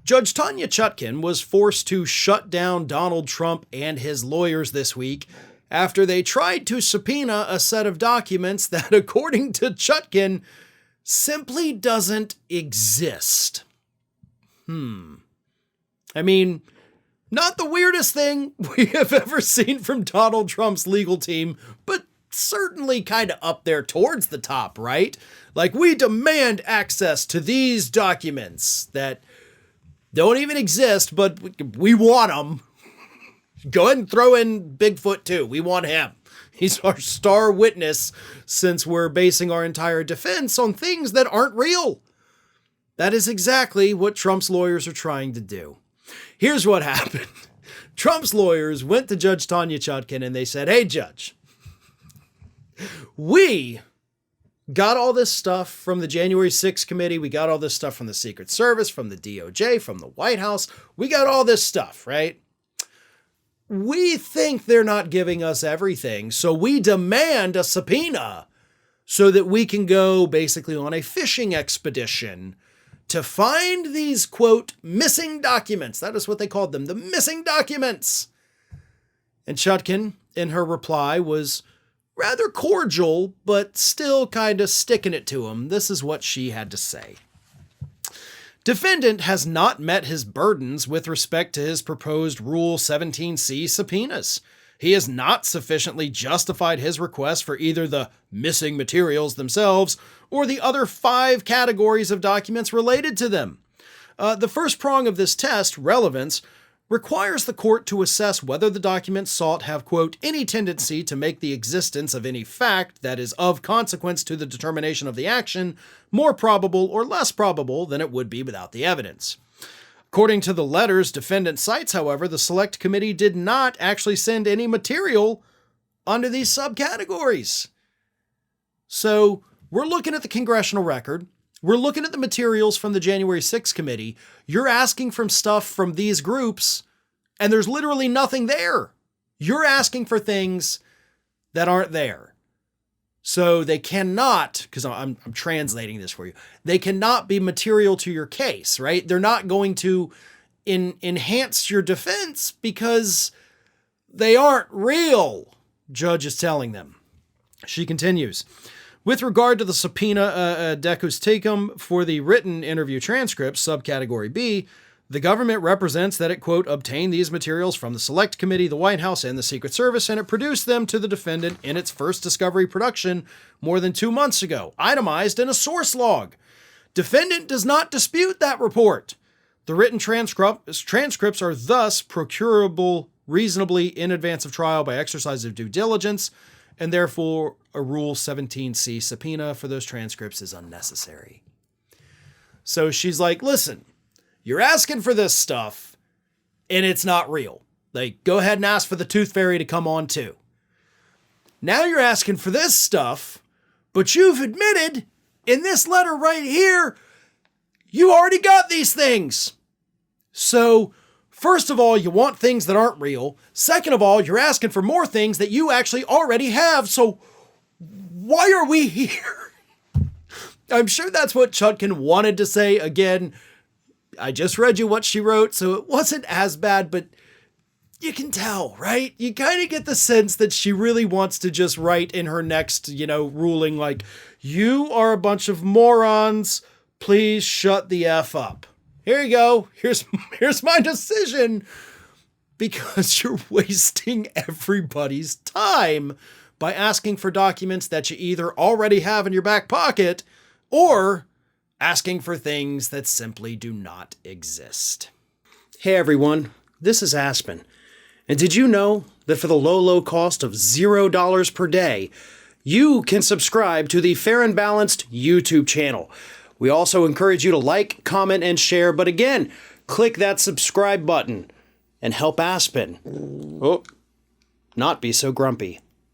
Judge Tanya Chutkan was forced to shut down Donald Trump and his lawyers this week after they tried to subpoena a set of documents that, according to Chutkan, simply doesn't exist. I mean, not the weirdest thing we have ever seen from Donald Trump's legal team, but certainly kind of up there towards the top, right? Like, we demand access to these documents that don't even exist, but we want them. Go ahead and throw in Bigfoot too. We want him. He's our star witness since we're basing our entire defense on things that aren't real. That is exactly what Trump's lawyers are trying to do. Here's what happened. Trump's lawyers went to Judge Tanya Chutkan and they said, "Hey, Judge, we got all this stuff from the January 6th committee. We got all this stuff from the Secret Service, from the DOJ, from the White House. We got all this stuff, right? We think they're not giving us everything, so we demand a subpoena so that we can go basically on a fishing expedition to find these, quote, missing documents." That is what they called them, the missing documents. And Chutkan, in her reply, was rather cordial, but still kind of sticking it to him. This is what she had to say. "Defendant has not met his burdens with respect to his proposed Rule 17c subpoenas. He has not sufficiently justified his request for either the missing materials themselves or the other 5 categories of documents related to them. The first prong of this test, relevance, requires the court to assess whether the documents sought have, quote, any tendency to make the existence of any fact that is of consequence to the determination of the action more probable or less probable than it would be without the evidence. According to the letters defendant cites, however, the select committee did not actually send any material under these subcategories." So we're looking at the congressional record. We're looking at the materials from the January 6th committee. You're asking for stuff from these groups, and there's literally nothing there. You're asking for things that aren't there. So they cannot, because I'm translating this for you, they cannot be material to your case, right? They're not going to enhance your defense because they aren't real, judge is telling them. She continues, "With regard to the subpoena decus tecum for the written interview transcripts, subcategory B, the government represents that it, quote, obtained these materials from the Select Committee, the White House, and the Secret Service, and it produced them to the defendant in its first discovery production more than 2 months ago, itemized in a source log. Defendant does not dispute that report. The written transcripts are thus procurable reasonably in advance of trial by exercise of due diligence, and therefore a Rule 17c subpoena for those transcripts is unnecessary." So she's like, listen, you're asking for this stuff, and it's not real. Like, go ahead and ask for the Tooth Fairy to come on too. Now you're asking for this stuff, but you've admitted in this letter right here, you already got these things. So, first of all, you want things that aren't real. Second of all, you're asking for more things that you actually already have. So why are we here? I'm sure that's what Chutkan wanted to say. Again, I just read you what she wrote, so it wasn't as bad, but you can tell, right? You kind of get the sense that she really wants to just write in her next, ruling like, you are a bunch of morons. Please shut the F up. Here you go. Here's my decision, because you're wasting everybody's time by asking for documents that you either already have in your back pocket or asking for things that simply do not exist. Hey everyone, this is Aspen. And did you know that for the low cost of $0 per day, you can subscribe to the Fair and Balanced YouTube channel? We also encourage you to like, comment, and share, but again, click that subscribe button and help Aspen not be so grumpy.